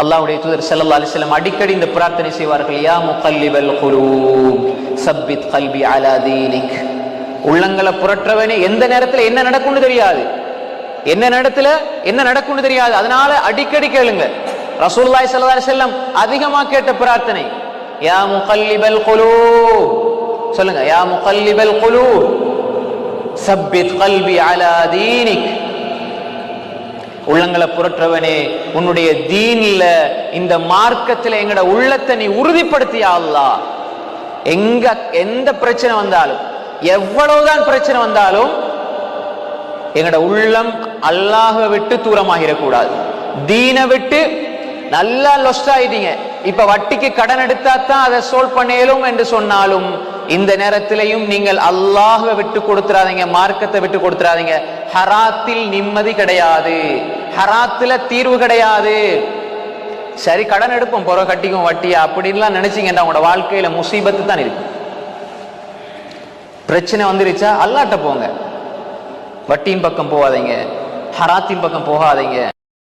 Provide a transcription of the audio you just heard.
அல்லாஹ்வுடைய தூதர் ஸல்லல்லாஹு அலைஹி வஸல்லம் அடிக்கடி இந்த பிரார்த்தனை செய்வார்கள், யா முகல்லிபல் குலூப் சப்பித் கல்பி அலா தீனிக். உள்ளங்களை புரற்றவனே, எந்த நேரத்துல என்ன நடக்கும்னு தெரியாது, என்ன நேரத்துல என்ன நடக்கும்னு தெரியாது, அதனால அடிக்கடி கேளுங்க. ரசூலுல்லாஹி ஸல்லல்லாஹு அலைஹி வஸல்லம் அதிகமா கேட்ட பிரார்த்தனை யா முகல்லிபல் குலூப். சொல்லுங்க, யா முகல்லிபல் குலூப் சப்பித் கல்பி அலா தீனிக். உள்ளங்களை புரற்றவனே, உன்னுடைய தீன்ல இந்த மார்க்கத்துல எங்கட உள்ளத்தை நீ உறுதிப்படுத்தியா அல்லாஹ். எந்த பிரச்சனை வந்தாலும், எவ்வளவுதான் பிரச்சனை வந்தாலும் எங்கட உள்ளம் அல்லாஹ்வை விட்டு தூரமாகிடக்கூடாது. தீனை விட்டு நல்லா லொஸ்ட் ஆயிட்டீங்க, இப்ப வட்டிக்கு கடன் எடுத்தா தான் அதை சோல்வ் பண்ணேலும் என்று சொன்னாலும் இந்த நேரத்திலையும் நீங்கள் அல்லாஹ்வை விட்டு கொடுத்துறாதீங்க, மார்க்கத்தை விட்டு கொடுத்துறாதீங்க. ஹராத்தில் நிம்மதி கிடையாது, ஹராத்துல தீர்வு கிடையாது. சரி கடன் எடுப்போம், பொற கட்டிக்கும் வட்டியா அப்படின்லாம் நினைச்சீங்கன்னா உங்களோட வாழ்க்கையில முசீபத்து தான் இருக்கு. பிரச்சனை வந்துருச்சா அல்லாட்ட போங்க, வட்டியின் பக்கம் போகாதீங்க, ஹராத்தின் பக்கம் போகாதீங்க.